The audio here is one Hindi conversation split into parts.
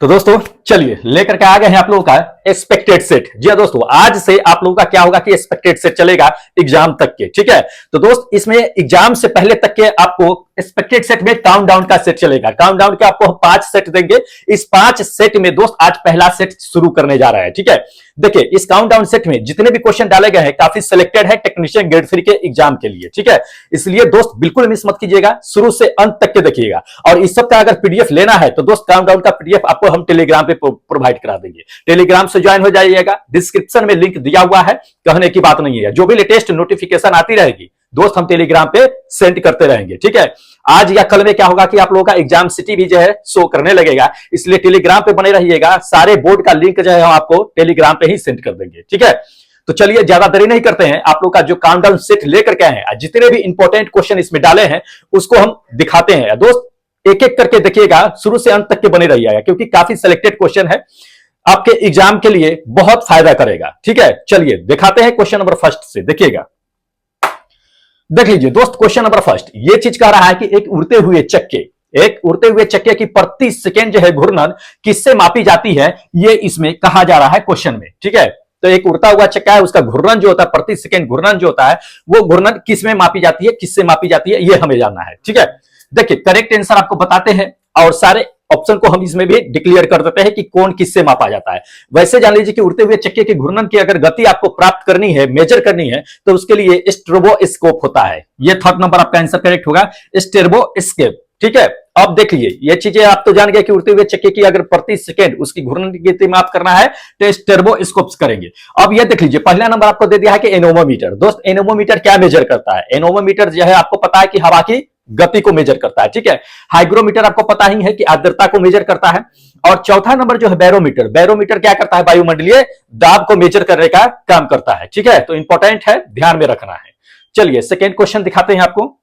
तो दोस्तों चलिए लेकर के आ गए हैं आप लोगों का एक्सपेक्टेड सेट। जी हाँ दोस्तों, आज से आप लोगों का क्या होगा कि एक्सपेक्टेड सेट चलेगा एग्जाम तक के। ठीक है, तो दोस्त इसमें एग्जाम से पहले तक के आपको एक्सपेक्टेड सेट में काउंटडाउन का सेट चलेगा। काउंटडाउन के आपको 5 सेट देंगे। इस 5 सेट में दोस्त आज पहला सेट शुरू करने जा रहा है। ठीक है, देखिए इस काउंटडाउन सेट में जितने भी क्वेश्चन डाले गए हैं काफी सिलेक्टेड है टेक्नीशियन ग्रेड 3 के एग्जाम के लिए। ठीक है, इसलिए दोस्त बिल्कुल मिस मत कीजिएगा, शुरू से अंत तक के देखिएगा। और इस सब का अगर पीडीएफ लेना है तो दोस्त काउंटडाउन का पीडीएफ आपको हम टेलीग्राम पे प्रोवाइड करा देंगे। टेलीग्राम से ज्वाइन हो जाइएगा, डिस्क्रिप्शन में लिंक दिया हुआ है, कहने की बात नहीं है। जो भी लेटेस्ट नोटिफिकेशन आती रहेगी दोस्त हम टेलीग्राम पे सेंड करते रहेंगे। ठीक है, आज या कल में क्या होगा कि आप लोगों का एग्जाम सिटी भी जो है शो करने लगेगा, इसलिए टेलीग्राम पे बने रहिएगा। सारे बोर्ड का लिंक जो है हम आपको टेलीग्राम पे ही सेंड कर देंगे। ठीक है, तो चलिए ज्यादा देरी नहीं करते हैं, आप लोग का जो काउंटडाउन सेट लेकर के आए हैं, जितने भी इंपॉर्टेंट क्वेश्चन इसमें डाले हैं उसको हम दिखाते हैं। दोस्त एक एक करके देखिएगा, शुरू से अंत तक के बने रहिएगा, क्योंकि काफी सिलेक्टेड क्वेश्चन है, आपके एग्जाम के लिए बहुत फायदा करेगा। ठीक है, चलिए दिखाते हैं क्वेश्चन नंबर फर्स्ट से। देखिएगा, देख लीजिए दोस्त, क्वेश्चन नंबर फर्स्ट ये चीज कह रहा है कि एक उड़ते हुए चक्के की प्रति सेकेंड जो है घूर्णन किससे मापी जाती है, ये इसमें कहा जा रहा है क्वेश्चन में। ठीक है, तो एक उड़ता हुआ चक्का है, उसका घूर्णन जो होता है प्रति सेकेंड घूर्णन जो होता है वो घूर्णन किस में मापी जाती है, किससे मापी जाती है, ये हमें जानना है। ठीक है, देखिए करेक्ट आंसर आपको बताते हैं और सारे ऑप्शन को हम इसमें भी डिक्लेयर कर देते हैं कि कौन किससे मापा जाता है। वैसे जान लीजिए कि उड़ते हुए चक्के के घूर्णन की अगर गति आपको प्राप्त करनी है, मेजर करनी है, तो उसके लिए स्ट्रोबोस्कोप होता है। ये थर्ड नंबर आपका आंसर करेक्ट होगा, स्ट्रोबोस्कोप। ठीक है, अब देख लीजिए ये चीजें आप तो जान गए कि उड़ते हुए चक्के की अगर प्रति सेकेंड उसकी घूर्णन की गति माप करना है तो स्ट्रोबोस्कोप करेंगे। अब ये देख लीजिए पहला नंबर आपको दे दिया है कि एनोमोमीटर। दोस्त एनोमोमीटर क्या मेजर करता है? एनोमोमीटर जो है आपको पता है कि हवा की गति को मेजर करता है। ठीक है, हाइग्रोमीटर आपको पता ही है कि आर्द्रता को मेजर करता है। और चौथा नंबर जो है बैरोमीटर। बैरोमीटर क्या करता है? वायुमंडलीय दाब को मेजर करने का काम करता है। ठीक है, तो इंपॉर्टेंट है, ध्यान में रखना है। चलिए सेकेंड क्वेश्चन दिखाते हैं आपको।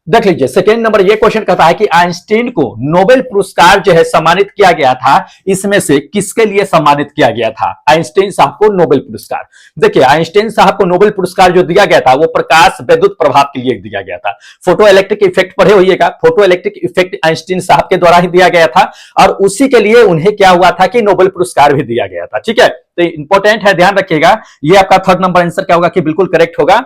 देख लीजिए सेकेंड नंबर ये क्वेश्चन कहता है कि आइंस्टीन को नोबेल पुरस्कार जो है सम्मानित किया गया था, इसमें से किसके लिए सम्मानित किया गया था? आइंस्टीन साहब को नोबेल पुरस्कार। देखिए आइंस्टीन साहब को नोबेल पुरस्कार जो दिया गया था वो प्रकाश विद्युत प्रभाव के लिए दिया गया था। फोटो इलेक्ट्रिक इफेक्ट पढ़े होइएगा, फोटो इलेक्ट्रिक इफेक्ट आइंस्टीन साहब के द्वारा ही दिया गया था और उसी के लिए उन्हें क्या हुआ था कि नोबेल पुरस्कार भी दिया गया था। ठीक है, तो इंपॉर्टेंट है, ध्यान रखिएगा। ये आपका थर्ड नंबर आंसर क्या होगा कि बिल्कुल करेक्ट होगा,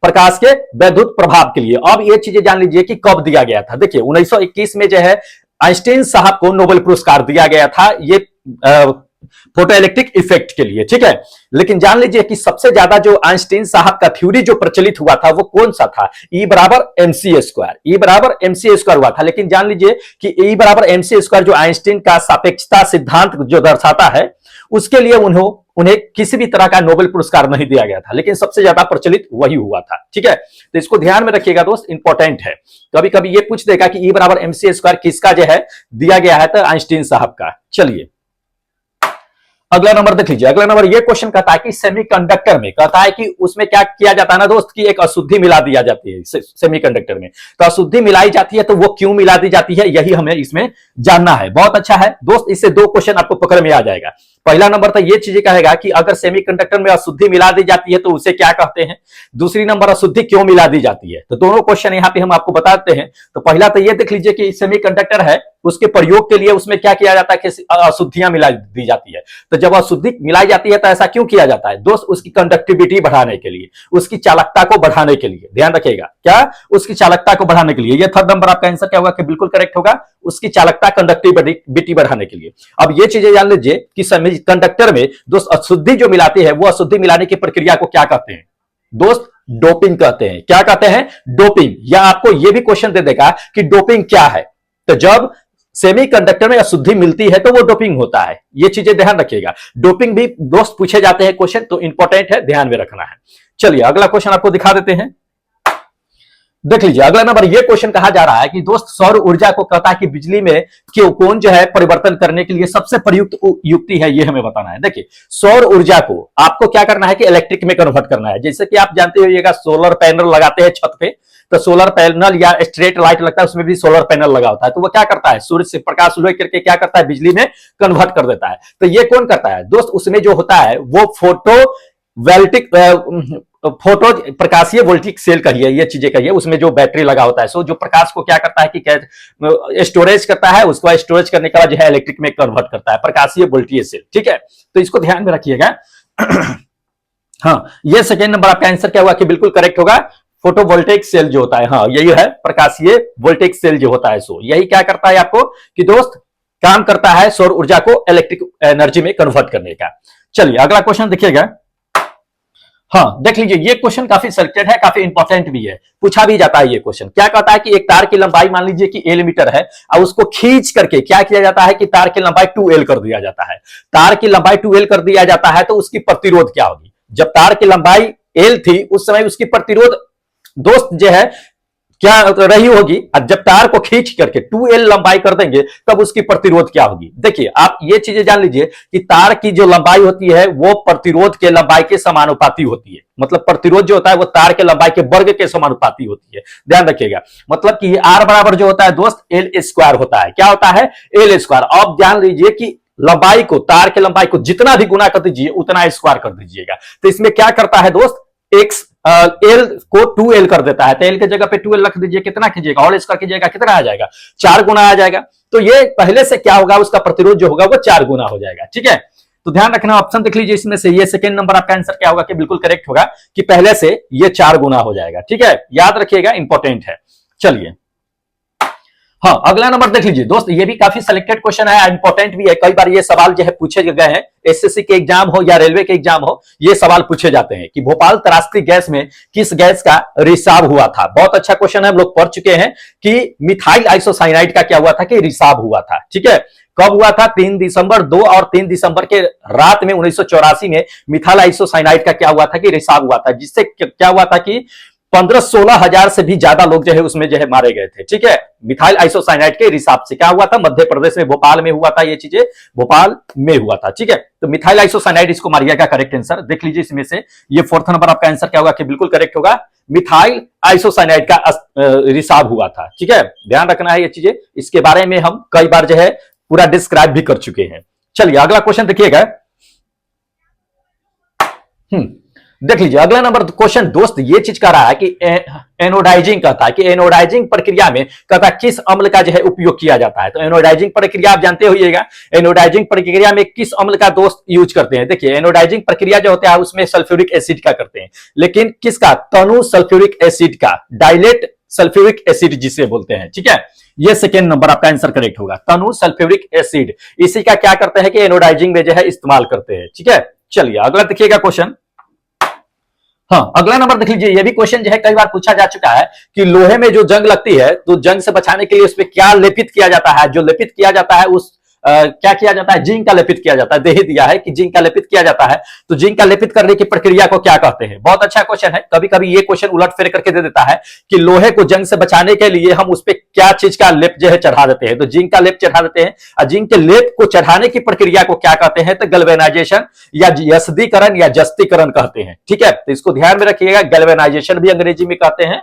प्रकाश के विद्युत प्रभाव के लिए। अब ये चीजें जान लीजिए कि कब दिया गया था। देखिए 1921 में जो है आइंस्टीन साहब को नोबेल पुरस्कार दिया गया था, ये फोटो इलेक्ट्रिक इफेक्ट के लिए। ठीक है, लेकिन जान लीजिए कि सबसे ज्यादा जो आइंस्टीन साहब का थ्योरी जो प्रचलित हुआ था वो कौन सा था? E बराबर MC स्क्वायर। E बराबर MC स्क्वायर हुआ था। लेकिन जान लीजिए कि E बराबर MC स्क्वायर जो आइंस्टीन का सापेक्षता सिद्धांत जो दर्शाता है उसके लिए उन्हें किसी भी तरह का नोबेल पुरस्कार नहीं दिया गया था, लेकिन सबसे ज्यादा प्रचलित वही हुआ था। ठीक है, तो इसको ध्यान में रखिएगा दोस्त, इंपॉर्टेंट है। कभी कभी ये पूछ देगा कि E बराबर MC स्क्वायर किसका जो है दिया गया है, तो आइंस्टीन साहब का। चलिए अगला नंबर देख लीजिए। अगला नंबर ये क्वेश्चन कहता है कि सेमीकंडक्टर में, कहता है कि उसमें क्या किया जाता है ना दोस्त कि एक अशुद्धि मिला दिया जाती है सेमीकंडक्टर में। तो अशुद्धि मिलाई जाती है, तो वो क्यों मिला दी जाती है, यही हमें इसमें जानना है। बहुत अच्छा है दोस्त, इससे 2 क्वेश्चन आपको पकड़ में आ जाएगा। पहला नंबर तो ये चीज कहेगा कि अगर सेमीकंडक्टर में अशुद्धि मिला दी जाती है तो उसे क्या कहते हैं। दूसरी नंबर अशुद्धि क्यों मिला दी जाती है। तो दोनों क्वेश्चन यहाँ पे हम आपको बताते हैं। तो पहला तो ये देख लीजिए कि सेमीकंडक्टर है, उसके प्रयोग के लिए उसमें क्या किया जाता है कि अशुद्धियां मिला दी जाती है। तो जब अशुद्धि मिलाई जाती है तो ऐसा क्यों किया जाता है दोस्त? उसकी कंडक्टिविटी बढ़ाने के लिए, उसकी चालकता को बढ़ाने के लिए। ध्यान रखिएगा, क्या? उसकी चालकता को बढ़ाने के लिए। ये थर्ड नंबर आपका आंसर क्या होगा कि बिल्कुल करेक्ट होगा, उसकी चालकता कंडक्टिविटी बढ़ाने के लिए। अब ये चीजें जान लीजिए कि कंडक्टर में दोस्त अशुद्धि जो मिलाती है वो अशुद्धि मिलाने की प्रक्रिया को क्या कहते हैं दोस्त? डोपिंग कहते हैं। क्या कहते हैं? डोपिंग। या आपको ये भी क्वेश्चन दे देगा कि डोपिंग क्या है। तो जब सेमीकंडक्टर में अशुद्धि मिलती है तो वो डोपिंग होता है। ये चीजें ध्यान रखिएगा, डोपिंग भी दोस्त पूछे जाते हैं क्वेश्चन, तो इंपॉर्टेंट है, ध्यान में रखना है। चलिए अगला क्वेश्चन आपको दिखा देते हैं। देख लीजिए अगला नंबर ये क्वेश्चन कहा जा रहा है कि दोस्त सौर ऊर्जा को कहता है कि बिजली में क्यों कौन जो है परिवर्तन करने के लिए सबसे प्रयुक्त युक्ति है, ये हमें बताना है। देखिए सौर ऊर्जा को आपको क्या करना है कि इलेक्ट्रिक में कन्वर्ट करना है। जैसे कि आप जानते होइएगा सोलर पैनल लगाते हैं छत पे, तो सोलर पैनल या स्ट्रेट लाइट लगता है उसमें भी सोलर पैनल लगा होता है। तो वो क्या करता है? सूर्य से प्रकाश लेकर क्या करता है? बिजली में कन्वर्ट कर देता है। तो ये कौन करता है दोस्त? उसमें जो होता है वो फोटो वोल्टिक फोटो प्रकाशीय वोल्टिक सेल कहिए, ये चीजें कहिए, उसमें जो बैटरी लगा होता है, सो जो प्रकाश को क्या करता है कि स्टोरेज करता है, उसको स्टोरेज करने के बाद जो है इलेक्ट्रिक में कन्वर्ट करता है, प्रकाशीय वोल्टीय सेल। ठीक है, तो इसको ध्यान में रखिएगा। हाँ, ये सेकेंड नंबर आपका आंसर क्या हुआ कि बिल्कुल करेक्ट होगा। फोटोवोल्टेइक सेल जो होता है, हाँ यही है, प्रकाशीय वोल्टेइक सेल जो होता है, सो यही क्या करता है आपको कि दोस्त काम करता है सौर ऊर्जा को इलेक्ट्रिक एनर्जी में कन्वर्ट करने का। चलिए अगला क्वेश्चन देखिएगा। हाँ देख लीजिए, ये क्वेश्चन काफी सिलेक्टेड है, काफी इंपॉर्टेंट भी है, पूछा भी जाता है। ये क्वेश्चन क्या कहता है कि एक तार की लंबाई मान लीजिए कि एल मीटर है, और उसको खींच करके क्या किया जाता है कि तार की लंबाई 2l कर दिया जाता है। तार की लंबाई 2l कर दिया जाता है तो उसकी प्रतिरोध क्या होगी। जब तार की लंबाई l थी उस समय उसकी प्रतिरोध दोस्त जो है क्या रही होगी, और जब तार को खींच करके 2l लंबाई कर देंगे तब उसकी प्रतिरोध क्या होगी। देखिए आप ये चीजें जान लीजिए कि तार की जो लंबाई होती है वो प्रतिरोध के लंबाई के समानुपाती होती है। मतलब प्रतिरोध जो होता है वो तार के लंबाई के वर्ग के समानुपाती होती है, ध्यान रखिएगा। मतलब कि R बराबर जो होता है दोस्त L स्क्वायर होता है। क्या होता है? L square. अब ध्यान लीजिए कि लंबाई को, तार के लंबाई को जितना भी गुना कर दीजिए उतना स्क्वायर कर दीजिएगा। तो इसमें क्या करता है दोस्त, एक्स एल को 2l कर देता है, तो एल के जगह पे 2l रख दीजिए, कितना कीजिएगा, और स्क्वायर कीजिएगा, कितना आ जाएगा, 4 गुना आ जाएगा। तो ये पहले से क्या होगा, उसका प्रतिरोध जो होगा वो 4 गुना हो जाएगा। ठीक है, तो ध्यान रखना, ऑप्शन देख लीजिए इसमें से ये सेकंड नंबर आपका आंसर क्या होगा कि बिल्कुल करेक्ट होगा कि पहले से ये 4 गुना हो जाएगा। ठीक है, याद रखिएगा, इंपॉर्टेंट है। चलिए हाँ अगला नंबर देख लीजिए दोस्त, ये भी काफी सिलेक्टेड क्वेश्चन है, इंपॉर्टेंट भी है। कई बार ये सवाल जो है पूछे गए हैं, एसएससी के एग्जाम हो या रेलवे के एग्जाम हो, ये सवाल पूछे जाते हैं कि भोपाल त्रासदी गैस में किस गैस का रिसाव हुआ था। बहुत अच्छा क्वेश्चन है, हम लोग पढ़ चुके हैं कि मिथाइल आइसोसाइनाइड का क्या हुआ था कि रिसाव हुआ था। ठीक है, कब हुआ था? 3 दिसंबर 2 और 3 दिसंबर के रात में 1984 में मिथाइल आइसोसाइनाइड का क्या हुआ था कि रिसाव हुआ था, जिससे क्या हुआ था कि 15-16 हजार से भी ज्यादा लोग जो है उसमें जो है मारे गए थे। ठीक है, मिथाइल आइसोसाइनाइड के रिसाव से क्या हुआ था, मध्य प्रदेश में भोपाल में हुआ था, ये चीजें भोपाल में हुआ था। ठीक है, तो मिथाइल आइसोसाइनाइड इसको मारिएगा करेक्ट आंसर। देख लीजिए इसमें से ये फोर्थ नंबर आपका आंसर क्या होगा कि बिल्कुल करेक्ट होगा, मिथाइल आइसोसाइनाइड का रिसाव हुआ था। ठीक है, ध्यान रखना है ये चीजें, इसके बारे में हम कई बार जो है पूरा डिस्क्राइब भी कर चुके हैं। चलिए अगला क्वेश्चन देखिएगा। देख लीजिए अगला नंबर क्वेश्चन दोस्त, ये चीज कह रहा है कि एनोडाइजिंग कहता है कि एनोडाइजिंग प्रक्रिया में कहता है किस अम्ल का जो है उपयोग किया जाता है। तो एनोडाइजिंग प्रक्रिया आप जानते होइएगा, एनोडाइजिंग प्रक्रिया में किस अम्ल का दोस्त यूज करते हैं। देखिए एनोडाइजिंग प्रक्रिया जो होता है उसमें सल्फ्यूरिक एसिड का करते हैं, लेकिन किसका? तनु सल्फ्यूरिक एसिड का, डाइलेट सल्फ्यूरिक एसिड जिसे बोलते हैं। ठीक है, ये सेकेंड नंबर आपका आंसर करेक्ट होगा, तनु सल्फ्यूरिक एसिड, इसी का क्या करते हैं कि एनोडाइजिंग में जो है इस्तेमाल करते हैं। ठीक है, चलिए अगला देखिएगा क्वेश्चन। हाँ अगला नंबर देख लीजिए, ये भी क्वेश्चन जो है कई बार पूछा जा चुका है कि लोहे में जो जंग लगती है तो जंग से बचाने के लिए उस पर क्या लेपित किया जाता है। जो लेपित किया जाता है उस क्या किया जाता है, जिंक का लेपित किया जाता है। दे ही दिया है कि जिंक का लेपित किया जाता है, तो जिंक का लेपित करने की प्रक्रिया को क्या कहते हैं। बहुत अच्छा क्वेश्चन है, कभी कभी ये क्वेश्चन उलट फेर करके दे देता है कि लोहे को जंग से बचाने के लिए हम उस पर क्या चीज का लेप जो है चढ़ा देते हैं, तो जिंक का लेप चढ़ा देते हैं। और जिंक के लेप को चढ़ाने की प्रक्रिया को क्या कहते हैं, तो गैल्वेनाइजेशन या यस्दीकरण या जस्तीकरण कहते हैं। ठीक है, तो इसको ध्यान में रखिएगा, गैल्वेनाइजेशन भी अंग्रेजी में कहते हैं।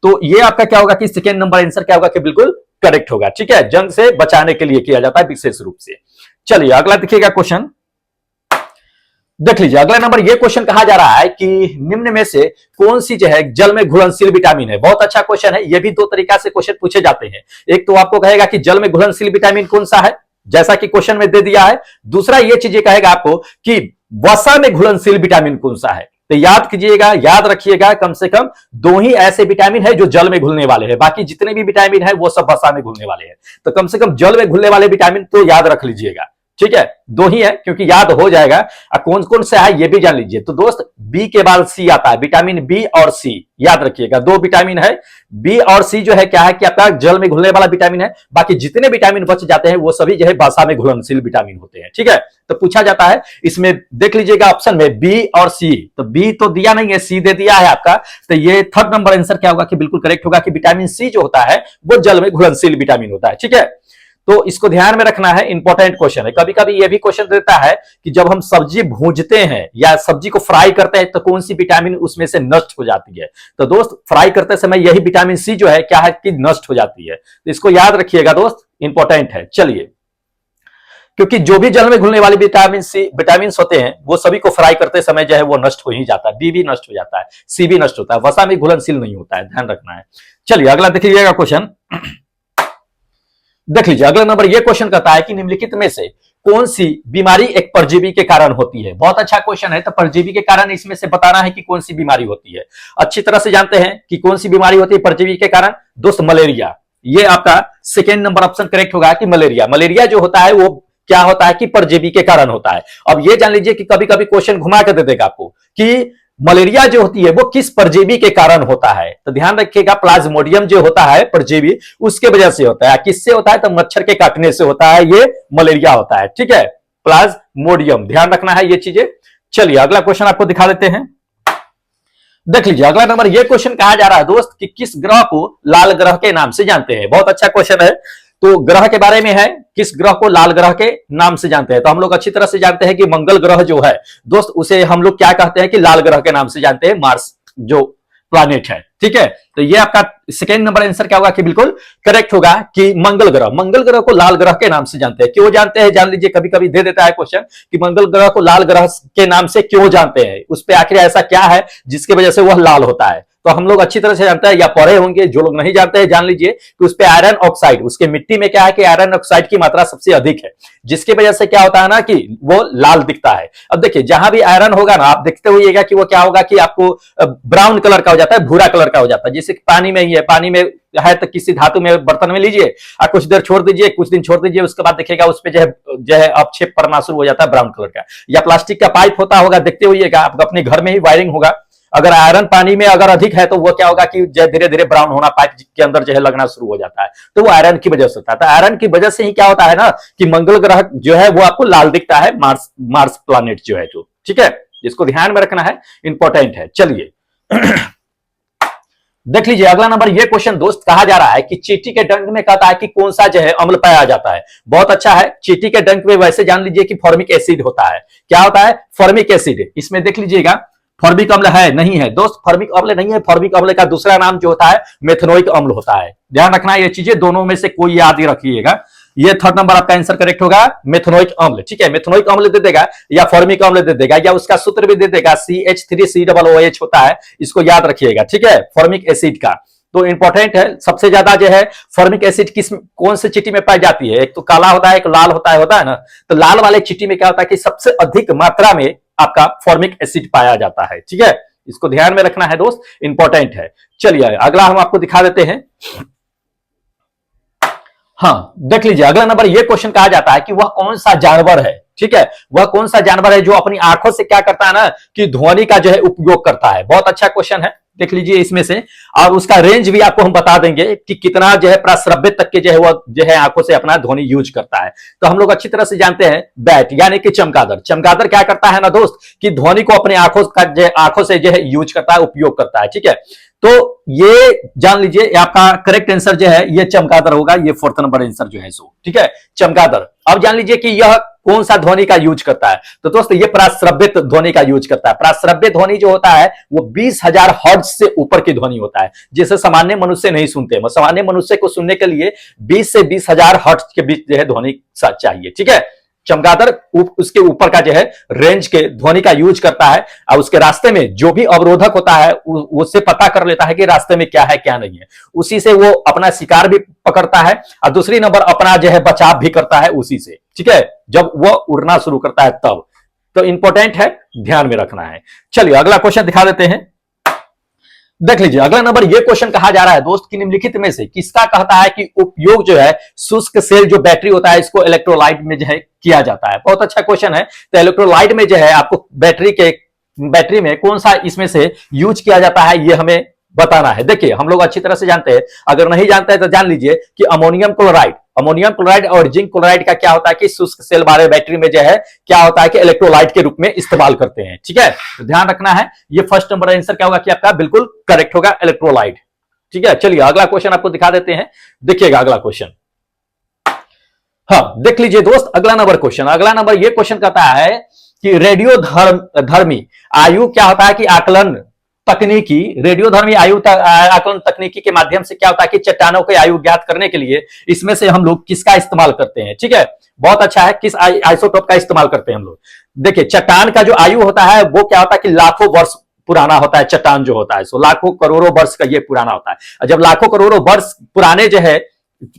तो ये आपका क्या होगा कि सेकेंड नंबर आंसर क्या होगा कि बिल्कुल करेक्ट होगा। ठीक है, जंग से बचाने के लिए किया जाता है विशेष रूप से। चलिए अगला देखिएगा क्वेश्चन, देख लीजिए अगला नंबर, ये क्वेश्चन कहा जा रहा है कि निम्न में से कौन सी जो है जल में घुलनशील विटामिन है। बहुत अच्छा क्वेश्चन है, ये भी दो तरीका से क्वेश्चन पूछे जाते हैं। एक तो आपको कहेगा कि जल में घुलनशील विटामिन कौन सा है, जैसा कि क्वेश्चन में दे दिया है। दूसरा ये चीज कहेगा आपको कि वसा में घुलनशील विटामिन कौन सा है। तो याद कीजिएगा, याद रखिएगा, कम से कम 2 ही ऐसे विटामिन है जो जल में घुलने वाले हैं, बाकी जितने भी विटामिन है वो सब वसा में घुलने वाले हैं। तो कम से कम जल में घुलने वाले विटामिन तो याद रख लीजिएगा। ठीक है, 2 ही है क्योंकि याद हो जाएगा। कौन कौन से है ये भी जान लीजिए। तो दोस्त बी के बाद सी आता है, विटामिन बी और सी, याद रखिएगा 2 विटामिन है, बी और सी जो है क्या है कि आपका जल में घुलने वाला विटामिन है, बाकी जितने विटामिन बच जाते हैं वो सभी जो है वसा में घुलनशील विटामिन होते हैं। ठीक है, तो पूछा जाता है इसमें, देख लीजिएगा ऑप्शन में बी और सी, तो बी तो दिया नहीं है, सी दे दिया है आपका। तो ये थर्ड नंबर आंसर क्या होगा कि बिल्कुल करेक्ट होगा कि विटामिन सी जो होता है वो जल में घुलनशील विटामिन होता है। ठीक है, तो इसको ध्यान में रखना है, इंपॉर्टेंट क्वेश्चन है। कभी कभी यह भी क्वेश्चन देता है कि जब हम सब्जी भूंजते हैं या सब्जी को फ्राई करते हैं तो कौन सी विटामिन उसमें से नष्ट हो जाती है। तो दोस्त फ्राई करते समय यही विटामिन सी जो है क्या है कि नष्ट हो जाती है। तो इसको याद रखिएगा दोस्त, इंपॉर्टेंट है। चलिए क्योंकि जो भी जल में घुलने वाली विटामिन सी विटामिन होते हैं वो सभी को फ्राई करते समय जो है वो नष्ट हो ही जाता है। बी भी नष्ट हो जाता है, सी भी नष्ट होता है, वसा में घुलनशील नहीं होता है, ध्यान रखना है। चलिए अगला देख लीजिएगा क्वेश्चन, देख लीजिए अगला नंबर ये क्वेश्चन कहता है कि निम्नलिखित में से कौन सी बीमारी एक परजीवी के कारण होती है। बहुत अच्छा क्वेश्चन है। तो परजीवी के कारण इसमें से बताना है कि कौन सी बीमारी होती है। अच्छी तरह से जानते हैं कि कौन सी बीमारी होती है परजीवी के कारण। दोस्त मलेरिया, ये आपका सेकेंड नंबर ऑप्शन करेक्ट होगा कि मलेरिया। मलेरिया जो होता है वो क्या होता है कि परजीवी के कारण होता है। अब ये जान लीजिए कि कभी कभी क्वेश्चन घुमा कर दे देगा आपको कि मलेरिया जो होती है वो किस परजीवी के कारण होता है। तो ध्यान रखिएगा प्लाज्मोडियम जो होता है परजीवी उसके वजह से होता है। किससे होता है? तो मच्छर के काटने से होता है, ये मलेरिया होता है। ठीक है, प्लाज्मोडियम, ध्यान रखना है ये चीजें। चलिए अगला क्वेश्चन आपको दिखा देते हैं, देख लीजिए अगला नंबर। ये क्वेश्चन कहा जा रहा है दोस्त कि किस ग्रह को लाल ग्रह के नाम से जानते हैं। बहुत अच्छा क्वेश्चन है। तो ग्रह के बारे में है, किस ग्रह को लाल ग्रह के नाम से जानते हैं। तो हम लोग अच्छी तरह से जानते हैं कि मंगल ग्रह जो है दोस्त उसे हम लोग क्या कहते हैं कि लाल ग्रह के नाम से जानते हैं, मार्स जो प्लैनेट है। ठीक है, तो ये आपका सेकेंड नंबर आंसर क्या होगा कि बिल्कुल करेक्ट होगा कि मंगल ग्रह को लाल ग्रह के नाम से जानते हैं। क्यों जानते हैं जान लीजिए, कभी कभी दे देता है क्वेश्चन कि मंगल ग्रह को लाल ग्रह के नाम से क्यों जानते हैं, उस पर आखिर ऐसा क्या है जिसकी वजह से वह लाल होता है। तो हम लोग अच्छी तरह से जानते हैं या पढ़े होंगे, जो लोग नहीं जानते हैं जान लीजिए कि उस पे आयरन ऑक्साइड, उसके मिट्टी में क्या है कि आयरन ऑक्साइड की मात्रा सबसे अधिक है, जिसकी वजह से क्या होता है ना कि वो लाल दिखता है। अब देखिए जहां भी आयरन होगा ना, आप देखते होइएगा कि वो क्या होगा कि आपको ब्राउन कलर का हो जाता है, भूरा कलर का हो जाता है। जैसे पानी में ही है, पानी में है तो किसी धातु में बर्तन में लीजिए और कुछ देर छोड़ दीजिए, कुछ दिन छोड़ दीजिए, उसके बाद देखिएगा उस पे जो है अपक्षेप पड़ना शुरू हो जाता है ब्राउन कलर का। या प्लास्टिक का पाइप होता होगा, देखते होइएगा, आप अपने घर में ही वायरिंग होगा, अगर आयरन पानी में अगर अधिक है तो वो क्या होगा कि धीरे धीरे ब्राउन होना पाइप के अंदर जो है लगना शुरू हो जाता है। तो वो आयरन की वजह से होता है। तो आयरन की वजह से ही क्या होता है ना कि मंगल ग्रह जो है वो आपको लाल दिखता है, मार्स प्लैनेट जो है जो। ठीक है, जिसको ध्यान में रखना है, इंपॉर्टेंट है। चलिए देख लीजिए अगला नंबर। ये क्वेश्चन दोस्त कहा जा रहा है कि चींटी के डंक में कहता है कि कौन सा जो है अम्ल पाया जाता है। बहुत अच्छा है। चींटी के डंक में वैसे जान लीजिए कि फॉर्मिक एसिड होता है। क्या होता है? Formic acid. इसमें देख लीजिएगा फॉर्मिक अम्ल है नहीं है दोस्त, फॉर्मिक अम्ल नहीं है। फॉर्मिक अम्ल का दूसरा नाम जो होता है मेथनोइक अम्ल होता है। ध्यान रखना है ये चीजें, दोनों में से कोई याद ही रखिएगा। ये थर्ड नंबर आपका आंसर करेक्ट होगा, मेथनोइक अम्ल। ठीक है, मेथनोइक अम्ल दे देगा या फॉर्मिक अम्ल दे देगा या उसका सूत्र भी दे देगा, CH3COOH होता है, इसको याद रखिएगा। ठीक है, फॉर्मिक एसिड का तो इंपॉर्टेंट है। सबसे ज्यादा जो है फॉर्मिक एसिड कौन से चींटी में पाई जाती है? एक तो काला होता है, एक लाल होता है ना। तो लाल वाले चींटी में क्या होता है कि सबसे अधिक मात्रा में आपका फॉर्मिक एसिड पाया जाता है। ठीक है, इसको ध्यान में रखना है दोस्त, इंपॉर्टेंट है। चलिए अगला हम आपको दिखा देते हैं। हाँ देख लीजिए अगला नंबर। ये क्वेश्चन कहा जाता है कि वह कौन सा जानवर है। ठीक है, वह कौन सा जानवर है जो अपनी आंखों से क्या करता है ना कि ध्वनि का जो है उपयोग करता है। बहुत अच्छा क्वेश्चन है, देख लीजिए इसमें से, और उसका रेंज भी आपको हम बता देंगे कि कितना जो है प्राश्रव्य तक के जो है वो जो है आंखों से अपना ध्वनि यूज करता है। तो हम लोग अच्छी तरह से जानते हैं बैट यानी कि चमगादड़। चमगादड़ क्या करता है ना दोस्त कि ध्वनि को अपने आंखों से जो है यूज करता है, उपयोग करता है। ठीक है, तो ये जान लीजिए आपका करेक्ट आंसर जो है ये चमगादड़ होगा। ये फोर्थ नंबर आंसर जो है सो। ठीक है, चमगादड़। अब जान लीजिए कि यह कौन सा ध्वनि का यूज करता है। तो दोस्तों ये प्राश्रव्य ध्वनि का यूज करता है। प्राश्रव्य ध्वनि जो होता है वो 20,000 हर्ट्ज से ऊपर की ध्वनि होता है, जिसे सामान्य मनुष्य नहीं सुनते। सामान्य मनुष्य को सुनने के लिए 20 से 20,000 हर्ट्ज के बीच जो है ध्वनि चाहिए। ठीक है, चमगादड़ उसके ऊपर का जो है रेंज के ध्वनि का यूज करता है और उसके रास्ते में जो भी अवरोधक होता है उससे पता कर लेता है कि रास्ते में क्या है क्या नहीं है। उसी से वो अपना शिकार भी पकड़ता है और दूसरी नंबर अपना जो है बचाव भी करता है उसी से। ठीक है, जब वो उड़ना शुरू करता है तब। तो इंपॉर्टेंट है, ध्यान में रखना है। चलिए अगला क्वेश्चन दिखा देते हैं, देख लीजिए अगला नंबर। ये क्वेश्चन कहा जा रहा है दोस्त कि निम्नलिखित में से किसका कहता है कि उपयोग जो है शुष्क सेल जो बैटरी होता है इसको इलेक्ट्रोलाइट में जो है किया जाता है। बहुत अच्छा क्वेश्चन है। तो इलेक्ट्रोलाइट में जो है आपको बैटरी में कौन सा इसमें से यूज किया जाता है ये हमें बताना है। देखिए हम लोग अच्छी तरह से जानते हैं, अगर नहीं जानते हैं तो जान लीजिए कि अमोनियम क्लोराइड और जिंक क्लोराइड का क्या होता है कि शुष्क सेल वाले बैटरी में जो है क्या होता है कि इलेक्ट्रोलाइट के रूप में इस्तेमाल करते हैं। ठीक है, तो ध्यान रखना है। ये फर्स्ट नंबर आंसर क्या होगा कि आपका बिल्कुल करेक्ट होगा, इलेक्ट्रोलाइट। ठीक है, चलिए अगला क्वेश्चन आपको दिखा देते हैं। देखिएगा अगला क्वेश्चन। हाँ देख लीजिए दोस्त अगला नंबर। ये क्वेश्चन कहता है कि रेडियो धर्मी आयु क्या होता है कि आकलन तकनीकी, रेडियोधर्मी आयु आकलन तकनीकी के माध्यम से क्या होता है कि चट्टानों की आयु ज्ञात करने के लिए इसमें से हम लोग किसका इस्तेमाल करते हैं? ठीक है, बहुत अच्छा है, किस आइसोटोप का इस्तेमाल करते हैं हम लोग। देखिए, चट्टान का जो आयु होता है वो क्या होता है कि लाखों वर्ष पुराना होता है। चट्टान जो होता है सो लाखों करोड़ों वर्ष का ये पुराना होता है। और जब लाखों करोड़ों वर्ष पुराने जो है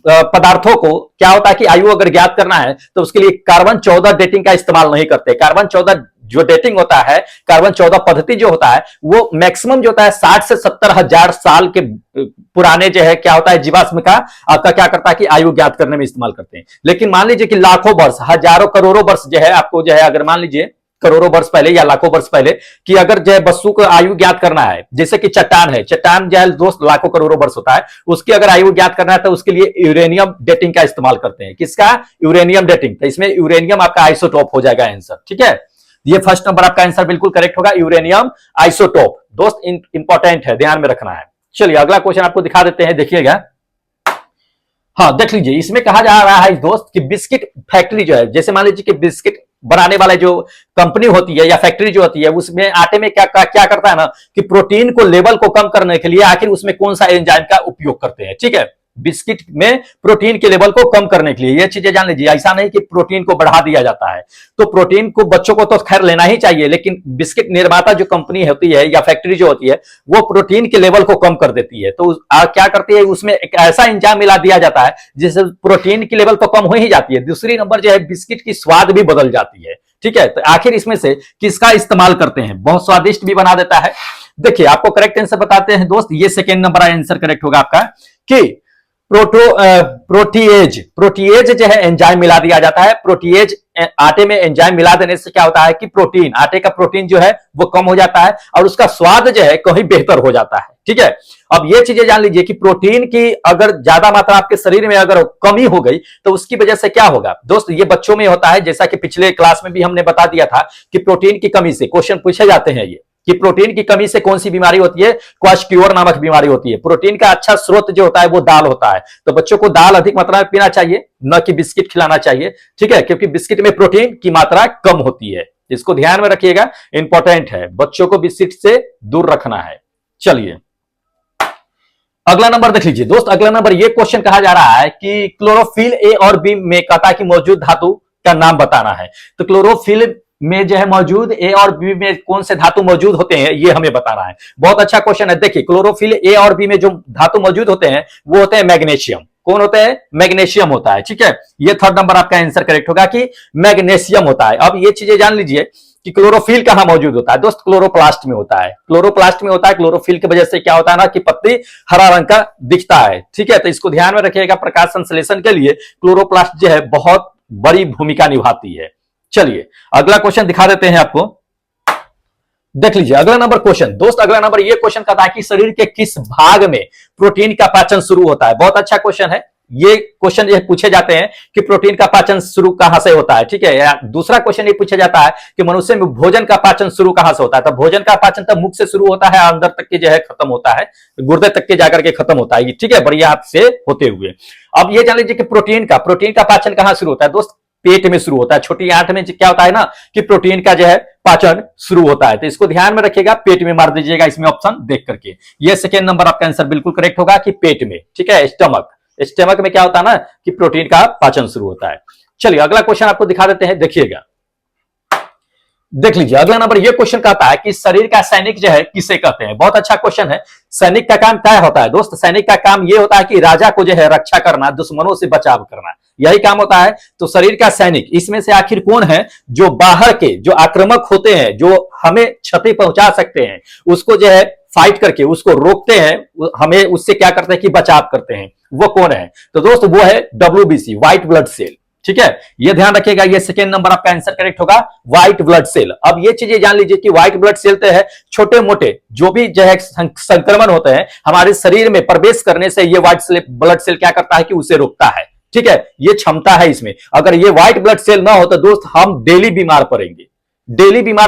पदार्थों को क्या होता है कि आयु अगर ज्ञात करना है तो उसके लिए कार्बन 14 डेटिंग का इस्तेमाल नहीं करते। कार्बन 14 जो डेटिंग होता है, कार्बन 14 पद्धति जो होता है वो मैक्सिमम जो होता है 60 से 70 हजार साल के पुराने जो है क्या होता है जीवाश्म का आपका क्या करता है कि आयु ज्ञात करने में इस्तेमाल करते हैं। लेकिन मान लीजिए कि लाखों वर्ष, हजारों करोड़ों वर्ष जो है आपको जो है अगर मान लीजिए करोड़ों वर्ष पहले या लाखों वर्ष पहले कि अगर जो है वस्तु को आयु ज्ञात करना है, जैसे कि चट्टान है, चट्टान जो है दोस्त लाखों करोड़ों वर्ष होता है, उसकी अगर आयु ज्ञात करना है तो उसके लिए यूरेनियम डेटिंग का इस्तेमाल करते हैं। किसका? Uranium dating. तो इसमें यूरेनियम आपका आइसोटोप हो जाएगा आंसर। ठीक है, ये फर्स्ट नंबर आपका आंसर बिल्कुल करेक्ट होगा, यूरेनियम आइसोटोप। दोस्त इंपॉर्टेंट है, ध्यान में रखना है। चलिए अगला क्वेश्चन आपको दिखा देते हैं, देखिएगा। हाँ देख लीजिए, इसमें कहा जा रहा है दोस्त कि बिस्किट फैक्ट्री जो है, जैसे मान लीजिए कि बिस्किट बनाने वाले जो कंपनी होती है या फैक्ट्री जो होती है उसमें आटे में क्या करता है ना कि प्रोटीन को लेवल को कम करने के लिए आखिर उसमें कौन सा एंजाइम का उपयोग करते हैं। ठीक है, बिस्किट में प्रोटीन के लेवल को कम करने के लिए ये चीजें जान लीजिए। ऐसा नहीं कि प्रोटीन को बढ़ा दिया जाता है, तो प्रोटीन को बच्चों को तो खैर लेना ही चाहिए, लेकिन बिस्किट निर्माता जो कंपनी होती है या फैक्ट्री जो होती है वो प्रोटीन के लेवल को कम कर देती है। तो क्या करती है, उसमें एक ऐसा एंजाइम मिला दिया जाता है जिससे प्रोटीन की लेवल तो कम हो ही जाती है, दूसरी नंबर जो है बिस्किट की स्वाद भी बदल जाती है। ठीक है, तो आखिर इसमें से किसका इस्तेमाल करते हैं? बहुत स्वादिष्ट भी बना देता है। देखिए आपको करेक्ट आंसर बताते हैं दोस्त, ये सेकेंड नंबर आंसर करेक्ट होगा आपका कि प्रोटीएज जो है एंजाइम मिला दिया जाता है। प्रोटीएज आटे में एंजाइम मिला देने से क्या होता है कि प्रोटीन, आटे का प्रोटीन जो है वो कम हो जाता है और उसका स्वाद जो है कहीं बेहतर हो जाता है। ठीक है, अब ये चीजें जान लीजिए कि प्रोटीन की अगर ज्यादा मात्रा आपके शरीर में अगर कमी हो गई तो उसकी वजह से क्या होगा दोस्त, ये बच्चों में होता है, जैसा कि पिछले क्लास में भी हमने बता दिया था कि प्रोटीन की कमी से क्वेश्चन पूछे जाते हैं ये कि प्रोटीन की कमी से कौन सी बीमारी होती है? क्वाशक्योर नामक बीमारी होती है। प्रोटीन का अच्छा स्रोत जो होता है वो दाल होता है, तो बच्चों को दाल अधिक मात्रा में पीना चाहिए, न कि बिस्किट खिलाना चाहिए। ठीक है, क्योंकि बिस्किट में प्रोटीन की मात्रा कम होती है, इसको ध्यान में रखिएगा, इंपॉर्टेंट है, बच्चों को बिस्किट से दूर रखना है। चलिए अगला नंबर देख लीजिए दोस्त। अगला नंबर ये क्वेश्चन कहा जा रहा है कि क्लोरोफिल ए और बी में कहता कि मौजूद धातु का नाम बताना है। तो क्लोरोफिल में जो है मौजूद ए और बी में कौन से धातु मौजूद होते हैं ये हमें बताना है। बहुत अच्छा क्वेश्चन है। देखिए क्लोरोफिल ए और बी में जो धातु मौजूद होते हैं वो होते हैं मैग्नीशियम। कौन होता है? मैग्नीशियम होता है। ठीक है, ये थर्ड नंबर आपका आंसर करेक्ट होगा कि मैग्नीशियम होता है। अब ये चीजें जान लीजिए कि क्लोरोफिल कहां मौजूद होता है दोस्त, क्लोरोप्लास्ट में होता है। क्लोरोप्लास्ट में होता है। क्लोरोफिल की वजह से क्या होता है ना कि पत्ती हरा रंग का दिखता है। ठीक है, तो इसको ध्यान में रखिएगा, प्रकाश संश्लेषण के लिए क्लोरोप्लास्ट जो है बहुत बड़ी भूमिका निभाती है। चलिए अगला क्वेश्चन दिखा देते हैं आपको, देख लीजिए अगला नंबर क्वेश्चन दोस्त। अगला नंबर ये क्वेश्चन कहता है कि शरीर के किस भाग में प्रोटीन का पाचन शुरू होता है। बहुत अच्छा क्वेश्चन है। ये क्वेश्चन ये पूछे जाते हैं कि प्रोटीन का पाचन शुरू कहां से होता है। ठीक है, या दूसरा क्वेश्चन ये पूछा जाता है कि मनुष्य में भोजन का पाचन शुरू कहां से होता है। तो भोजन का पाचन तो मुख से शुरू होता है, अंदर तक के जो है खत्म होता है, गुर्दे तक के जाकर के खत्म होता है। ठीक है, बढ़िया हाथ से होते हुए। अब ये जान लीजिए कि प्रोटीन का पाचन कहां शुरू होता है दोस्त, पेट में शुरू होता है। छोटी आंत में क्या होता है ना कि प्रोटीन का जो है पाचन शुरू होता है। तो इसको ध्यान में रखिएगा, पेट में मार दीजिएगा इसमें ऑप्शन देख करके। ये सेकेंड नंबर आपका आंसर बिल्कुल करेक्ट होगा कि पेट में। ठीक है, स्टमक में क्या होता है ना कि प्रोटीन का पाचन शुरू होता है। चलिए अगला क्वेश्चन आपको दिखा देते हैं, देखिएगा, देख लीजिए अगला नंबर ये क्वेश्चन कहता है कि शरीर का सैनिक जो है किसे कहते हैं। बहुत अच्छा क्वेश्चन है। सैनिक का काम क्या होता है दोस्त? सैनिक का काम ये होता है कि राजा को जो है रक्षा करना, दुश्मनों से बचाव करना, यही काम होता है। तो शरीर का सैनिक इसमें से आखिर कौन है जो बाहर के जो आक्रामक होते हैं, जो हमें क्षति पहुंचा सकते हैं, उसको जो है फाइट करके उसको रोकते हैं, हमें उससे क्या करते हैं कि बचाव करते हैं, वो कौन है? तो दोस्त वो है WBC, व्हाइट ब्लड सेल। ठीक है, ये ध्यान रखिएगा, ये सेकेंड नंबर आपका आंसर करेक्ट होगा, व्हाइट ब्लड सेल। अब ये चीजें जान लीजिए कि व्हाइट ब्लड सेल तो है छोटे मोटे जो भी जो है संक्रमण होते हैं हमारे शरीर में प्रवेश करने से ये व्हाइट ब्लड सेल क्या करता है कि उसे रोकता है। ठीक है, ये क्षमता है इसमें। अगर ये व्हाइट ब्लड सेल ना हो तो दोस्त हम डेली बीमार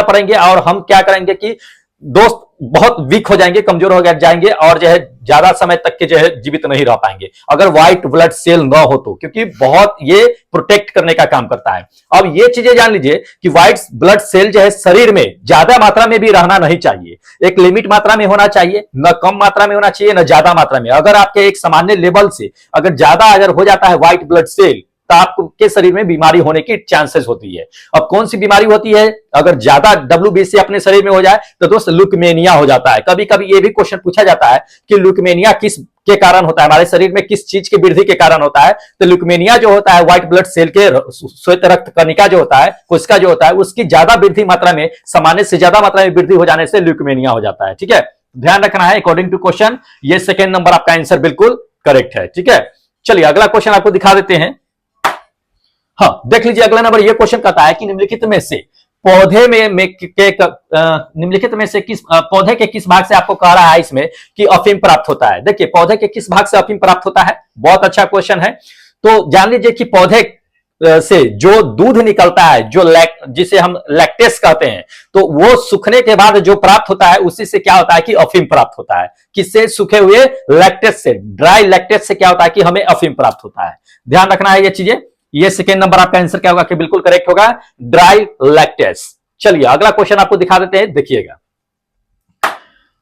पड़ेंगे और हम क्या करेंगे कि दोस्त बहुत वीक हो जाएंगे, कमजोर हो जाएंगे और जो है ज्यादा समय तक के जो है जीवित नहीं रह पाएंगे अगर व्हाइट ब्लड सेल ना हो तो, क्योंकि बहुत ये प्रोटेक्ट करने का काम करता है। अब ये चीजें जान लीजिए कि व्हाइट ब्लड सेल जो है शरीर में ज्यादा मात्रा में भी रहना नहीं चाहिए, एक लिमिट मात्रा में होना चाहिए, न कम मात्रा में होना चाहिए न ज्यादा मात्रा में। अगर आपके एक सामान्य लेवल से अगर ज्यादा अगर हो जाता है व्हाइट ब्लड सेल तो आपके शरीर में बीमारी होने की चांसेस होती है। अब कौन सी बीमारी होती है? अगर ज्यादा WBC अपने शरीर में हो जाए तो दोस्त ल्यूकेमिया हो जाता है। कभी कभी ये भी क्वेश्चन पूछा जाता है कि ल्यूकेमिया किस के कारण होता है, हमारे शरीर में किस चीज की वृद्धि के कारण होता है? तो ल्यूकेमिया जो होता है व्हाइट ब्लड सेल के श्वेत रक्त कणिका जो होता है, कोशिका जो होता है, उसकी ज्यादा वृद्धि मात्रा में, सामान्य से ज्यादा मात्रा में वृद्धि हो जाने से ल्यूकेमिया हो जाता है। ठीक है, ध्यान रखना है अकॉर्डिंग टू क्वेश्चन। ये सेकेंड नंबर आपका आंसर बिल्कुल करेक्ट है। ठीक है, चलिए अगला क्वेश्चन आपको दिखा देते हैं। हाँ, देख लीजिए अगला नंबर ये क्वेश्चन कहता है कि निम्नलिखित में से पौधे में निम्नलिखित में से किस पौधे के किस भाग से आपको कह रहा है इसमें कि अफीम प्राप्त होता है? देखिए पौधे के किस भाग से अफीम प्राप्त होता है, बहुत अच्छा क्वेश्चन है। तो जान लीजिए कि पौधे से जो दूध निकलता है, जो जिसे हम लैक्टेस कहते हैं, तो वो सूखने के बाद जो प्राप्त होता है उसी से क्या होता है कि अफीम प्राप्त होता है। किससे? सूखे हुए लैक्टेस से, ड्राई लैक्टेस से क्या होता है कि हमें अफीम प्राप्त होता है। ध्यान रखना है ये चीजें। ये सेकेंड नंबर आपका आंसर क्या होगा कि बिल्कुल करेक्ट होगा, ड्राई लैक्टेस। चलिए अगला क्वेश्चन आपको दिखा देते हैं, देखिएगा।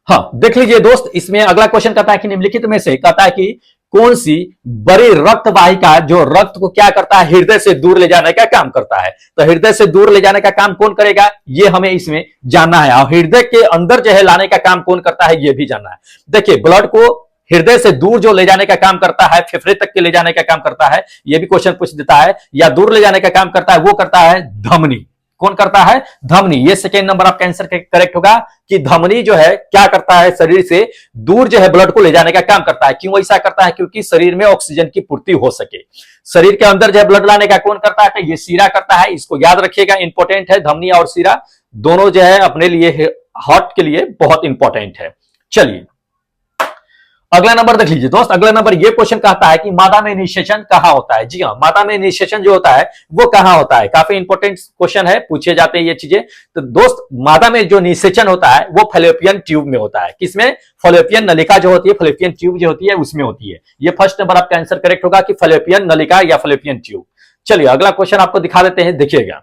हाँ, देख लीजिए दोस्त, इसमें अगला क्वेश्चन कहता है कि निम्नलिखित में से कहता है कि कौन सी बड़ी रक्त वाहिका जो रक्त को क्या करता है, हृदय से दूर ले जाने का काम करता है। तो हृदय से दूर ले जाने का काम कौन करेगा, ये हमें इसमें जानना है। और हृदय के अंदर जो है लाने का काम कौन करता है, ये भी जानना है। देखिए ब्लड को हृदय से दूर जो ले जाने का काम करता है, फेफड़े तक के ले जाने का काम करता है, यह भी क्वेश्चन पूछ देता है, या दूर ले जाने का काम करता है, वो करता है धमनी। कौन करता है? धमनी। ये सेकेंड नंबर आपका आंसर करेक्ट होगा कि धमनी जो है क्या करता है, शरीर से दूर जो है ब्लड को ले जाने का काम करता है। क्यों ऐसा करता है? क्योंकि शरीर में ऑक्सीजन की पूर्ति हो सके। शरीर के अंदर जो है ब्लड लाने का कौन करता है? तो ये शीरा करता है। इसको याद रखिएगा, इंपॉर्टेंट है। धमनी और शीरा दोनों जो है अपने लिए, हार्ट के लिए बहुत इंपॉर्टेंट है। चलिए अगला नंबर देख लीजिए दोस्त। अगला नंबर ये क्वेश्चन कहता है कि मादा में निषेचन कहां होता है। जी हाँ, मादा में निषेचन जो होता है वो कहां होता है, काफी इंपॉर्टेंट क्वेश्चन है, पूछे जाते हैं ये चीजें। तो दोस्त मादा में जो निषेचन होता है वो फैलोपियन ट्यूब में होता है। किसमें? फैलोपियन नलिका जो होती है, फैलोपियन ट्यूब जो होती है उसमें होती है। ये फर्स्ट नंबर आपका आंसर करेक्ट होगा कि फैलोपियन नलिका या फैलोपियन ट्यूब। चलिए अगला क्वेश्चन आपको दिखा देते हैं, देखिएगा।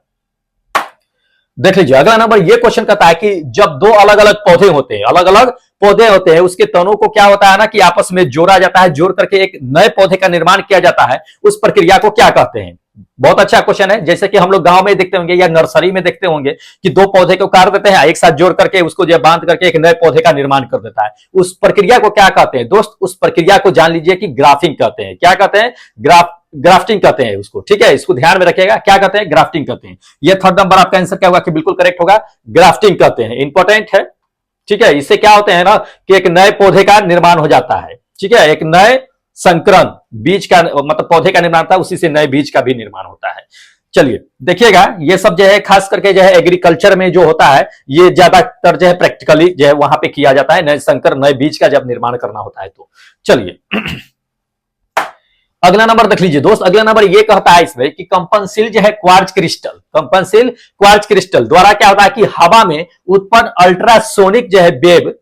देख लीजिए अगला नंबर ये क्वेश्चन कहता है कि जब दो अलग अलग पौधे होते हैं, अलग अलग पौधे होते हैं, उसके तनों को क्या होता है ना कि आपस में जोड़ा जाता है, जोड़ करके एक नए पौधे का निर्माण किया जाता है, उस प्रक्रिया को क्या कहते हैं? बहुत अच्छा क्वेश्चन है। जैसे कि हम लोग गांव में देखते होंगे या नर्सरी में देखते होंगे कि दो पौधे को काट देते हैं, एक साथ जोड़ करके उसको जो बांध करके एक नए पौधे का निर्माण कर देता है। उस प्रक्रिया को क्या कहते हैं दोस्त? उस प्रक्रिया को जान लीजिए कि ग्राफ्टिंग कहते हैं। क्या कहते हैं? ग्राफ्टिंग कहते हैं उसको। ठीक है, इसको ध्यान में रखिएगा, क्या कहते हैं? ग्राफ्टिंग कहते हैं। ये थर्ड नंबर आपका आंसर क्या होगा कि बिल्कुल करेक्ट होगा, ग्राफ्टिंग कहते हैं। इंपॉर्टेंट है। ठीक है, इससे क्या होते हैं ना कि एक नए पौधे का निर्माण हो जाता है। ठीक है, एक नए संकरण बीज का, मतलब पौधे का निर्माण था, उसी से नए बीज का भी निर्माण होता है। चलिए देखिएगा, ये सब जो है खास करके जो है एग्रीकल्चर में जो होता है, ये ज्यादातर जो है प्रैक्टिकली जो है वहां पे किया जाता है, नए संकर नए बीज का जब निर्माण करना होता है तो। चलिए अगला नंबर देख लीजिए दोस्त। अगला नंबर ये कहता है इसमें कि कंपनशील जो है क्वार्ट्ज क्रिस्टल, कंपनशील क्वार्ट्ज क्रिस्टल द्वारा क्या होता है कि हवा में उत्पन्न अल्ट्रासोनिक जो है वेव,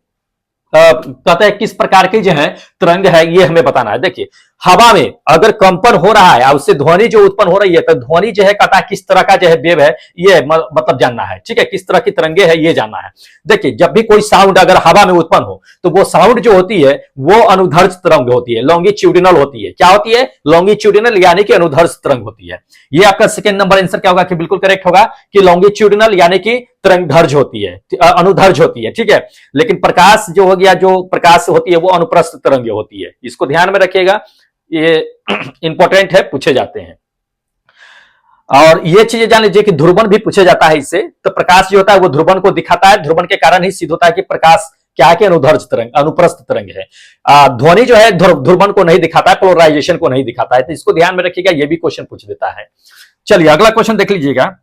कहते हैं किस प्रकार की जो है तरंग है, ये हमें बताना है। देखिए हवा में अगर कंपन हो रहा है और उससे ध्वनि जो उत्पन्न हो रही है, तो ध्वनि जो है कहता है किस तरह का जो है वेव है, ये मतलब जानना है। ठीक है, किस तरह की तरंगे है ये जानना है। देखिए जब भी कोई साउंड अगर हवा में उत्पन्न हो तो वो साउंड जो होती है वो अनुधर्ष तरंग होती है, लॉन्गिट्यूडिनल होती है। क्या होती है? लॉन्गिट्यूडिनल यानी कि अनुधर्ष तरंग होती है। ये आपका सेकंड नंबर आंसर क्या होगा कि बिल्कुल करेक्ट होगा कि लॉन्गिट्यूडिनल यानी कि तरंगधर्ज होती है, अनुधर्ज होती है। ठीक है, लेकिन प्रकाश जो हो गया, जो प्रकाश होती है वो अनुप्रस्थ तरंगे होती है। इसको ध्यान में रखिएगा, ये इंपॉर्टेंट है, पूछे जाते हैं। और ये चीजें जान लीजिए कि ध्रुवन भी पूछे जाता है इससे। तो प्रकाश जो होता है वो ध्रुवन को दिखाता है, ध्रुवन के कारण ही सिद्ध होता है कि प्रकाश क्या है कि अनुधर्ज तरंग, अनुप्रस्थ तरंग है। ध्वनि जो है ध्रुवन को नहीं दिखाता है, पोलराइजेशन को नहीं दिखाता है। तो इसको ध्यान में रखिएगा, ये भी क्वेश्चन पूछ देता है। चलिए अगला क्वेश्चन देख लीजिएगा।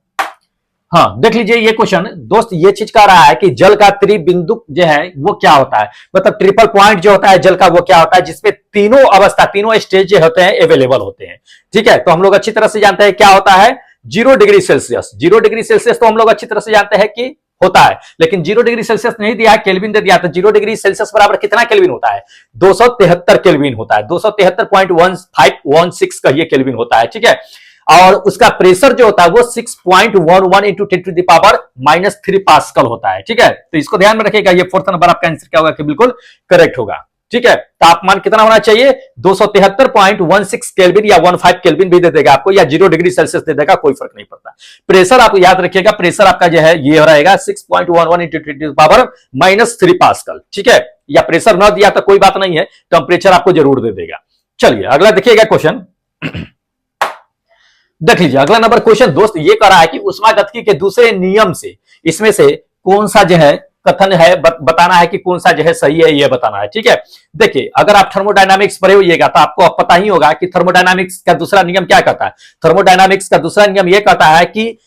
हाँ देख लीजिए ये क्वेश्चन दोस्त, ये चीज कह रहा है कि जल का त्रिबिंदु जो है वो क्या होता है, मतलब ट्रिपल पॉइंट जो होता है जल का वो क्या होता है, जिसमें तीनों अवस्था, तीनों स्टेज जो होते हैं अवेलेबल होते हैं। ठीक है, तो हम लोग अच्छी तरह से जानते हैं क्या होता है 0 डिग्री सेल्सियस। 0 डिग्री सेल्सियस तो हम लोग अच्छी तरह से जानते हैं कि होता है, लेकिन 0 डिग्री सेल्सियस नहीं दिया है, केल्विन दे दिया। तो 0 डिग्री सेल्सियस बराबर कितना केल्विन होता है? 273 केल्विन होता है, 273.1516 का ये केल्विन होता है, ठीक है। और उसका प्रेशर जो होता है वो 6.11 into 10 to the power -3 pascal होता है, ठीक है। तो इसको ध्यान में रखिएगा, ये फोर्थ नंबर आपका आंसर क्या होगा कि बिल्कुल करेक्ट होगा, ठीक है। तापमान कितना होना चाहिए? 273.16 केल्विन या 15 केल्विन भी दे देगा आपको, या 0 डिग्री सेल्सियस दे देगा, कोई फर्क नहीं पड़ता। प्रेशर आप याद रखिएगा, प्रेशर आपका जो है ये रहेगा 6.11 into 10 to the power -3 pascal, ठीक है। या प्रेशर ना दिया तो कोई बात नहीं है, टेम्परेचर आपको जरूर दे देगा। चलिए अगला देखिएगा क्वेश्चन। देख लीजिए अगला नंबर क्वेश्चन दोस्त ये कह रहा है कि ऊष्मागतिकी के दूसरे नियम से इसमें से कौन सा जो है कथन है बताना है कि कौन सा जो है सही है, ये बताना है, ठीक है। देखिए अगर आप थर्मोडायनामिक्स पढ़े होइएगा तो आपको अब पता ही होगा कि थर्मोडायनामिक्स का दूसरा नियम क्या कहता है। थर्मोडायनामिक्स का दूसरा नियम यह कहता है कि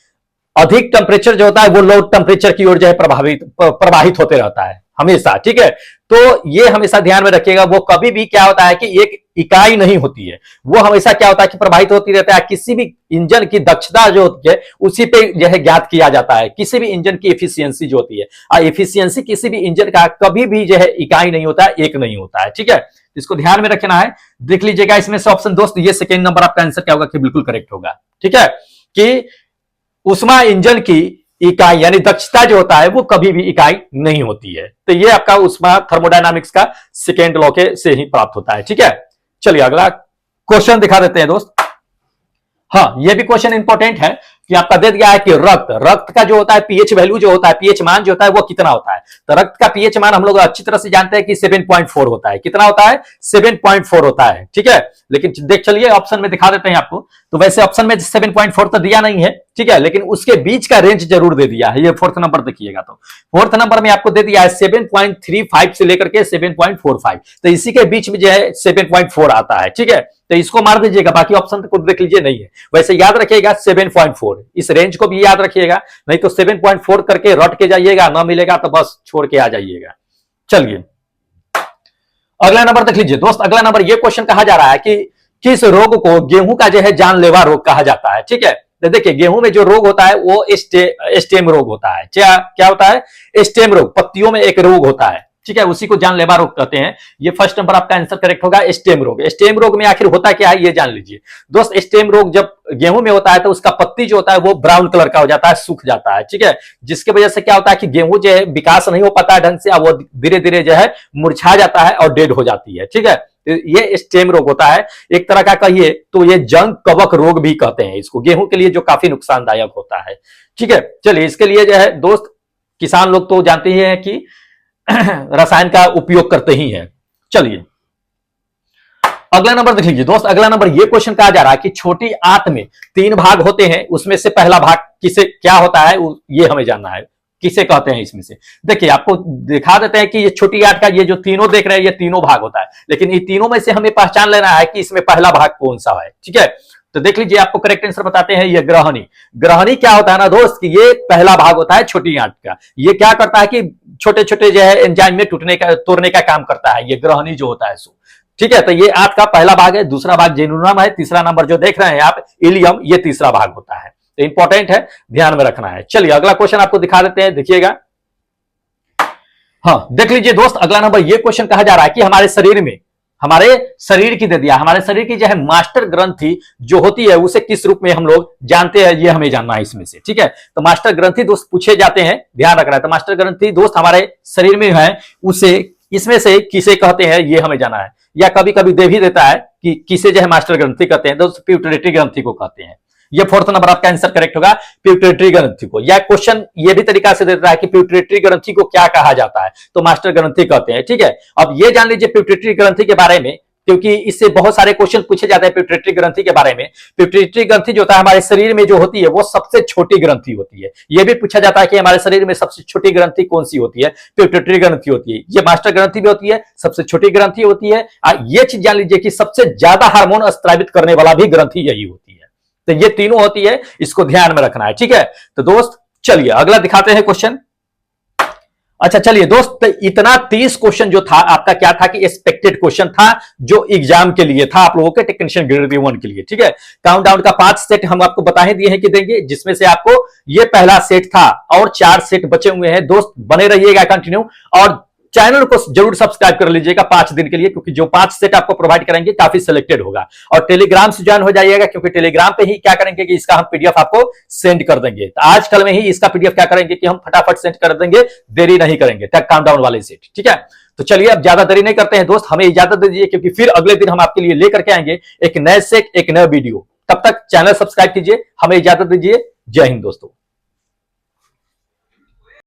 अधिक टेम्परेचर जो होता है वो लो टेम्परेचर की ओर जो है प्रवाहित होते रहता है हमेशा, ठीक है। तो ये हमेशा ध्यान में रखिएगा, वो कभी भी क्या होता है कि एक इकाई नहीं होती है, वो हमेशा क्या होता है कि प्रभावित होती रहता है। किसी भी इंजन की दक्षता जो होती है उसी पे जो है ज्ञात किया जाता है, किसी भी इंजन की एफिशिएंसी जो होती है, और एफिशिएंसी किसी भी इंजन का कभी भी जो है इकाई नहीं होता है, एक नहीं होता है, ठीक है। इसको ध्यान में रखना है। देख लीजिएगा इसमें से ऑप्शन दोस्त ये सेकेंड नंबर आपका आंसर क्या होगा कि बिल्कुल करेक्ट होगा, ठीक है। कि उष्मा इंजन की इकाई यानी दक्षता जो होता है वो कभी भी इकाई नहीं होती है। तो ये आपका उष्मा थर्मोडायनामिक्स का सेकेंड लॉ के से ही प्राप्त होता है, ठीक है। चलिए अगला क्वेश्चन दिखा देते हैं दोस्त। हाँ ये भी क्वेश्चन इंपॉर्टेंट है कि आपका दे दिया है कि रक्त का जो होता है पीएच वैल्यू जो होता है, पीएच मान जो होता है वो कितना होता है। तो रक्त का पीएच मान हम लोग अच्छी तरह से जानते हैं कि 7.4 होता है। कितना होता है? 7.4 होता है, ठीक है। लेकिन देख चलिए ऑप्शन में दिखा देते हैं आपको। तो वैसे ऑप्शन में 7.4 तो दिया नहीं है, ठीक है, लेकिन उसके बीच का रेंज जरूर दे दिया है। ये फोर्थ नंबर देखिएगा, तो फोर्थ नंबर में आपको दे दिया है 7.35 से लेकर के 7.45। तो इसी के बीच में जो है 7.4 आता है, ठीक है। तो इसको मार दीजिएगा, बाकी ऑप्शन को देख लीजिए नहीं है। वैसे याद रखिएगा 7.4, इस रेंज को भी याद रखिएगा, नहीं तो 7.4 करके रट के जाइएगा, ना मिलेगा तो बस छोड़ के आ जाइएगा। चलिए अगला नंबर देख लीजिए दोस्त। अगला नंबर ये क्वेश्चन कहा जा रहा है कि किस रोग को गेहूं का जो है जानलेवा रोग कहा जाता है, ठीक है। तो देखिए गेहूं में जो रोग होता है वो स्टेम रोग होता है। क्या होता है? स्टेम रोग, पत्तियों में एक रोग होता है, ठीक है, उसी को जानलेवा रोग कहते हैं। ये फर्स्ट नंबर आपका आंसर करेक्ट होगा, स्टेम रोग। स्टेम रोग में आखिर होता क्या है ये जान लीजिए दोस्त। स्टेम रोग जब गेहूं में होता है तो उसका पत्ती जो होता है वो ब्राउन कलर का हो जाता है, सूख जाता है, ठीक है, जिसकी वजह से क्या होता है कि गेहूं जो है विकास नहीं हो पाता है ढंग से, और वो धीरे धीरे जो है मुरझा जाता है और डेड हो जाती है, ठीक है। ये स्टेम रोग होता है, एक तरह का कहिए तो ये जंग कवक रोग भी कहते हैं इसको, गेहूं के लिए, जो काफी नुकसानदायक होता है, ठीक है। चलिए इसके लिए जो है दोस्त किसान लोग तो जानते ही हैं कि रसायन का उपयोग करते ही हैं। चलिए अगला नंबर देख लीजिए दोस्त। अगला नंबर ये क्वेश्चन कहा जा रहा है कि छोटी आंत में 3 भाग होते हैं, उसमें से पहला भाग किसे क्या होता है ये हमें जानना है, किसे कहते हैं इसमें से। देखिए आपको दिखा देते हैं कि ये छोटी आंत का ये जो तीनों देख रहे हैं ये तीनों भाग होता है, लेकिन इन तीनों में से हमें पहचान लेना है कि इसमें पहला भाग कौन सा है, ठीक है। तो देख लीजिए आपको करेक्ट आंसर बताते हैं, ये ग्रहणी। ग्रहणी क्या होता है ना दोस्त कि ये पहला भाग होता है छोटी आंत का। ये क्या करता है कि छोटे छोटे जो है एंजाइम में तोड़ने का काम करता है, ये ग्रहणी जो होता है सो, ठीक है। तो ये आंत का पहला भाग है, दूसरा भाग जेनुनम है, तीसरा नंबर जो देख रहे हैं आप इलियम, ये तीसरा भाग होता है। तो इंपॉर्टेंट है, ध्यान में रखना है। चलिए अगला क्वेश्चन आपको दिखा देते हैं, देखिएगा। हाँ देख लीजिए दोस्त, अगला नंबर ये क्वेश्चन कहा जा रहा है कि हमारे शरीर की दे दिया, हमारे शरीर की जो है मास्टर ग्रंथि जो होती है उसे किस रूप में हम लोग जानते हैं, ये हमें जानना है इसमें से, ठीक है। तो मास्टर ग्रंथि दोस्त पूछे जाते हैं, ध्यान रखना है। तो मास्टर ग्रंथि दोस्त हमारे शरीर में है, उसे इसमें से किसे कहते हैं ये हमें जाना है। या कभी कभी दे भी देता है कि किसे जो है मास्टर ग्रंथि कहते हैं, दोस्त प्यूटरेटरी ग्रंथि को कहते हैं। ये फोर्थ नंबर आपका आंसर करेक्ट होगा, प्यूटरेटरी ग्रंथि को। या क्वेश्चन ये भी तरीका से देता है कि प्यूटरेटरी ग्रंथि को क्या कहा जाता है, तो मास्टर ग्रंथि कहते हैं, ठीक है। अब ये जान लीजिए प्यूटरेटरी ग्रंथि के बारे में, क्योंकि इससे बहुत सारे क्वेश्चन पूछे जाते हैं प्यूटरेटरी ग्रंथि के बारे में। प्यूटरेटरी ग्रंथि जो होता है हमारे शरीर में जो होती है वो सबसे छोटी ग्रंथि होती है। यह भी पूछा जाता है कि हमारे शरीर में सबसे छोटी ग्रंथि कौन सी होती है, प्यूटरेटरी ग्रंथि होती है। ये मास्टर ग्रंथि भी होती है, सबसे छोटी ग्रंथि होती है। ये चीज जान लीजिए कि सबसे ज्यादा हार्मोन स्रावित करने वाला भी ग्रंथि यही होती है। तो ये तीनों होती है, इसको ध्यान में रखना है, ठीक है। तो दोस्त चलिए अगला दिखाते हैं क्वेश्चन। अच्छा चलिए दोस्त, तो इतना 30 क्वेश्चन जो था आपका क्या था कि एक्सपेक्टेड क्वेश्चन था जो एग्जाम के लिए था, आप लोगों के टेक्नीशियन ग्रेड 1 के लिए। ठीक है, काउंटडाउन का 5 सेट हम आपको बताए दिए हैं कि देंगे, जिसमें से आपको ये पहला सेट था और 4 सेट बचे हुए हैं। दोस्त बने रहिएगा कंटिन्यू, और चैनल को जरूर सब्सक्राइब कर लीजिएगा 5 दिन के लिए, क्योंकि जो 5 सेट आपको प्रोवाइड करेंगे काफी सिलेक्टेड होगा। और टेलीग्राम से ज्वाइन हो जाइएगा, क्योंकि टेलीग्राम पे ही क्या करेंगे कि इसका हम पीडीएफ आपको सेंड कर देंगे। तो आज कल में ही इसका पीडीएफ क्या करेंगे कि हम फटाफट सेंड कर देंगे, देरी नहीं करेंगे। तक काउंटडाउन वाले सेट, ठीक है। तो चलिए अब ज्यादा देरी नहीं करते हैं दोस्त, हमें इजाजत दीजिए, क्योंकि फिर अगले दिन हम आपके लिए लेकर के आएंगे एक नए सेट, एक नया वीडियो। तब तक चैनल सब्सक्राइब कीजिए, हमें इजाजत दीजिए। जय हिंद दोस्तों।